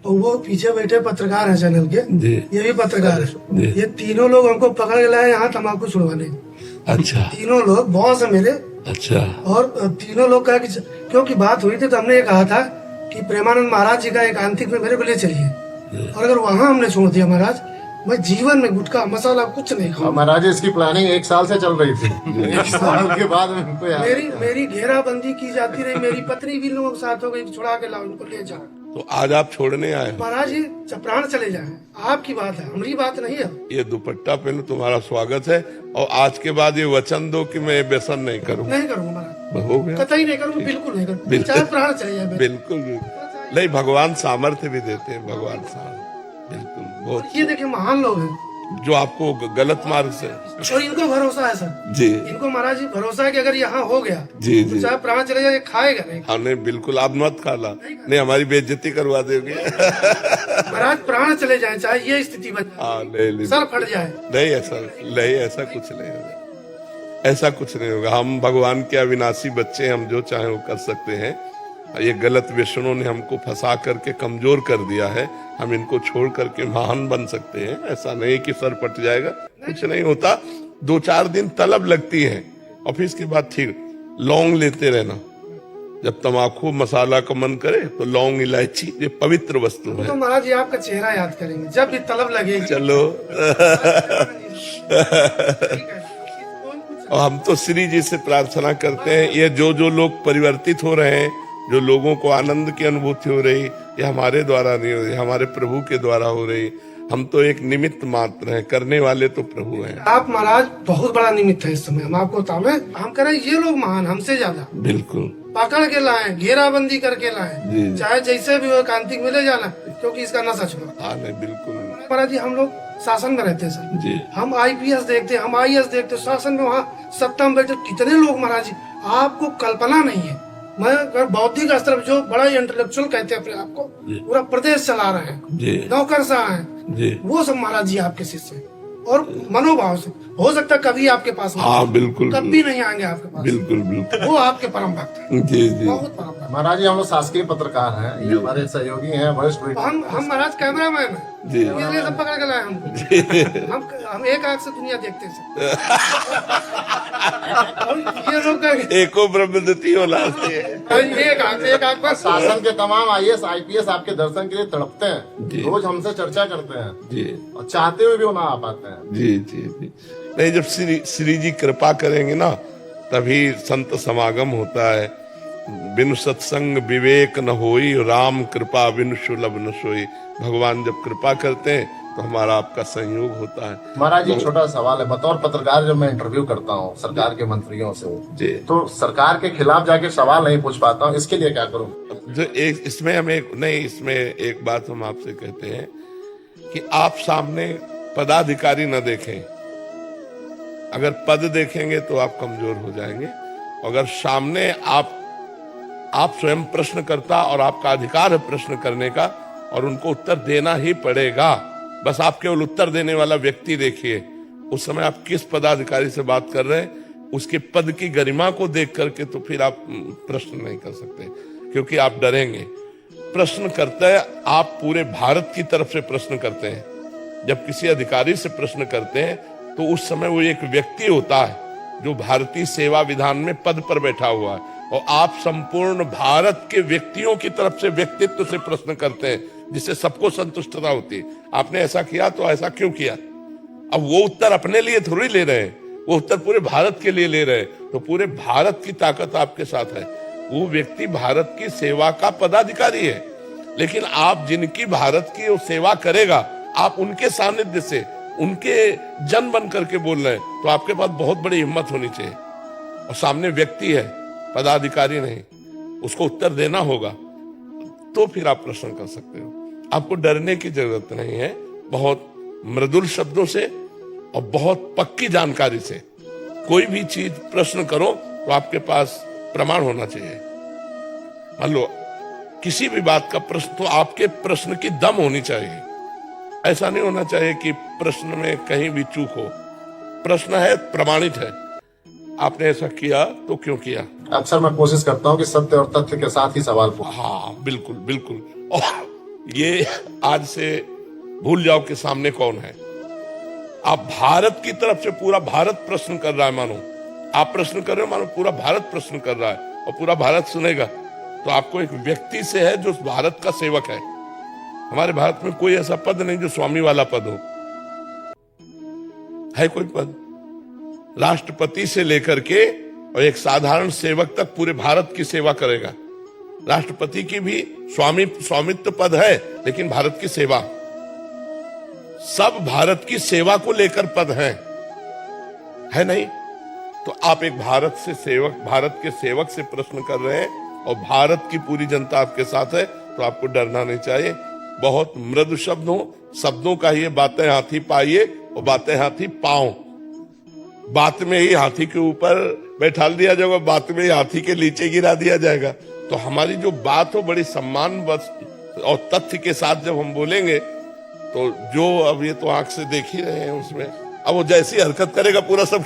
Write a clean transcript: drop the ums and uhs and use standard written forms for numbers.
और वो पीछे बैठे पत्रकार हैं चैनल के, जी। ये भी पत्रकार है। ये तीनों लोग हमको पकड़ के लाए यहाँ तम्बाकू छुड़वाने। अच्छा तीनों लोग बॉस है मेरे, अच्छा और तीनों लोग कहा कि क्योंकि बात हुई थी तो हमने ये कहा था कि प्रेमानंद महाराज जी का एकांतिक में मेरे को ले चलिए, और अगर वहाँ हमने छोड़ दिया महाराज, मैं जीवन में गुटखा मसाला कुछ नहीं खाऊंगा। महाराज इसकी प्लानिंग 1 साल से चल रही थी। 1 साल के बाद उनको याद मेरी घेराबंदी की जाती रही, मेरी पत्नी भी लोगों के साथ हो गई, छुड़ा के लाओ उनको ले जाओ। तो आज आप छोड़ने आए हो। महाराज जी जब प्राण चले जाए आपकी बात है, हमारी बात नहीं है। ये दुपट्टा पहनो, तुम्हारा स्वागत है। और आज के बाद ये वचन दो कि मैं व्यसन नहीं करूँ। नहीं करूँगा महाराज, हो गया, कतई नहीं करूँगा, बिल्कुल नहीं करूँगा, चाहे प्राण चले जाए। बिल्कुल बिल्कुल नहीं, भगवान सामर्थ्य भी देते हैं, भगवान सामर्थ्य बिल्कुल बहुत। ये देखिए महान लोग हैं जो आपको गलत मार्ग से, और इनको भरोसा है सर जी इनको महाराज जी भरोसा है कि अगर यहाँ हो गया जी तो जी, चाहे प्राण चले जाए खाएगा नहीं। हाँ नहीं बिल्कुल, आप मत खाला, नहीं हमारी बेइज्जती करवा दोगे। महाराज प्राण चले जाए चाहे ये स्थिति बन हाँ नहीं सर फट जाए, नहीं ऐसा कुछ नहीं होगा, ऐसा कुछ नहीं होगा। हम भगवान के अविनाशी बच्चे, हम जो चाहे वो कर सकते हैं। ये गलत व्यसनों ने हमको फंसा करके कमजोर कर दिया है, हम इनको छोड़ करके महान बन सकते हैं। ऐसा नहीं कि सर पट जाएगा, कुछ नहीं होता। 2-4 दिन तलब लगती है और फिर इसके बाद ठीक। लौंग लेते रहना, जब तम्बाकू मसाला का मन करे तो लौंग इलायची, ये पवित्र वस्तु है। तो महाराज जी आपका चेहरा याद करेंगे जब भी तलब लगेगी। चलो और हम तो श्री जी से प्रार्थना करते हैं, ये जो लोग परिवर्तित हो रहे हैं, जो लोगों को आनंद की अनुभूति हो रही, ये हमारे द्वारा नहीं हो रही, हमारे प्रभु के द्वारा हो रही। हम तो एक निमित्त मात्र हैं, करने वाले तो प्रभु हैं। आप महाराज बहुत बड़ा निमित्त है इस समय, हम आपको बतावे, हम कह रहे हैं ये लोग महान हमसे ज्यादा। बिल्कुल पकड़ के लाए, घेराबंदी करके जी। लाए, चाहे जैसे भी हो कांतिक मिले जाना, क्योंकि इसका नशा छुड़ा। हाँ नहीं बिल्कुल महाराज जी हम लोग शासन में रहते हैं सर जी, हम IPS देखते हैं, हम IAS देखते हैं, शासन में वहाँ सत्ता में बैठे कितने लोग महाराज जी, आपको कल्पना नहीं है। मैं अगर बौद्धिक स्तर जो बड़ा इंटेलेक्चुअल कहते हैं अपने आप को, पूरा प्रदेश चला रहे हैं, जी नौकरशाह हैं जी, वो सब महाराज जी आपके शिष्य हैं, और मनोभाव से हो सकता है कभी आपके पास हाँ बिल्कुल कभी नहीं आएंगे आपके पास, बिल्कुल बिल्कुल, वो आपके परम भक्त हैं, जी जी। बहुत परम भक्त। महाराज जी हम लोग शासकीय पत्रकार हैं, ये हमारे सहयोगी हैं वरिष्ठ। हम महाराज कैमरामैन हैं, जी। इसलिए सब पकड़ के लाए हमको। हम एक आंख से दुनिया देखते हैं। और ये लोग कहेंगे, एको ब्रह्मदत्ती होला से एक आंख पर शासन के तमाम IAS IPS आपके दर्शन के लिए तड़पते जी। हैं, रोज हमसे चर्चा करते हैं जी और चाहते हुए भी वो ना आ पाते हैं। जी जी जी। नहीं, जब श्री जी कृपा करेंगे ना, तभी संत समागम होता है। बिनु सत्संग विवेक न होई, राम कृपा बिनु सुलभ न सोई। भगवान जब कृपा करते हैं तो हमारा आपका संयोग होता है। महाराज जी छोटा सवाल है, बतौर पत्रकार जब मैं इंटरव्यू करता हूँ सरकार के मंत्रियों से, जी, तो सरकार के खिलाफ जाके सवाल नहीं पूछ पाता हूँ, इसके लिए क्या करूँ? जो एक इसमें हम इसमें एक बात हम आपसे कहते हैं कि आप सामने पदाधिकारी न देखें। अगर पद देखेंगे तो आप कमजोर हो जाएंगे। अगर सामने आप स्वयं प्रश्नकर्ता और आपका अधिकार है प्रश्न करने का, और उनको उत्तर देना ही पड़ेगा। बस आप केवल उत्तर देने वाला व्यक्ति देखिए। उस समय आप किस पदाधिकारी से बात कर रहे हैं, उसके पद की गरिमा को देख करके तो फिर आप प्रश्न नहीं कर सकते, क्योंकि आप डरेंगे। प्रश्न करते हैं आप पूरे भारत की तरफ से प्रश्न करते हैं। जब किसी अधिकारी से प्रश्न करते हैं तो उस समय वो एक व्यक्ति होता है जो भारतीय सेवा विधान में पद पर बैठा हुआ है, और आप संपूर्ण भारत के व्यक्तियों की तरफ से व्यक्तित्व से प्रश्न करते हैं, जिससे सबको संतुष्टता होती है। आपने ऐसा किया तो ऐसा क्यों किया? अब वो उत्तर अपने लिए थोड़ी ले रहे हैं, वो उत्तर पूरे भारत के लिए ले रहे हैं। तो पूरे भारत की ताकत आपके साथ है। वो व्यक्ति भारत की सेवा का पदाधिकारी है, लेकिन आप जिनकी भारत की वो सेवा करेगा, आप उनके सानिध्य से उनके जन बन करके बोल रहे हैं, तो आपके पास बहुत बड़ी हिम्मत होनी चाहिए। और सामने व्यक्ति है, पदाधिकारी नहीं, उसको उत्तर देना होगा, तो फिर आप प्रश्न कर सकते हो। आपको डरने की जरूरत नहीं है। बहुत मृदुल शब्दों से और बहुत पक्की जानकारी से कोई भी चीज प्रश्न करो तो आपके पास प्रमाण होना चाहिए। मान लो किसी भी बात का प्रश्न, तो आपके प्रश्न की दम होनी चाहिए। ऐसा नहीं होना चाहिए कि प्रश्न में कहीं भी चूक हो। प्रश्न है, प्रमाणित है, आपने ऐसा किया तो क्यों किया। अक्सर मैं कोशिश करता हूँ कि सत्य और तथ्य के साथ ही सवाल पूछूं। हाँ बिल्कुल बिल्कुल। ये आज से भूल जाओ कि सामने कौन है। आप भारत की तरफ से पूरा भारत प्रश्न कर रहा है, मानो आप प्रश्न कर रहे हो, मानो पूरा भारत प्रश्न कर रहा है और पूरा भारत सुनेगा। तो आपको एक व्यक्ति से है जो भारत का सेवक है। हमारे भारत में कोई ऐसा पद नहीं जो स्वामी वाला पद हो। है कोई पद? राष्ट्रपति से लेकर के और एक साधारण सेवक तक पूरे भारत की सेवा करेगा। राष्ट्रपति की भी स्वामित्व पद है, लेकिन भारत की सेवा, सब भारत की सेवा को लेकर पद है नहीं? तो आप एक भारत के सेवक से प्रश्न कर रहे हैं और भारत की पूरी जनता आपके साथ है, तो आपको डरना नहीं चाहिए। बहुत मृदु शब्दों का ये बातें हाथी पाइए और बातें हाथी पाओ। बात में ही हाथी के ऊपर बैठा दिया जाएगा, बात में ही हाथी के नीचे गिरा दिया जाएगा। तो हमारी जो बात हो बड़ी सम्मान और तथ्य के साथ जब हम बोलेंगे, तो जो अब ये तो आंख से देख ही रहे हैं, उसमें अब वो जैसी हरकत करेगा पूरा सब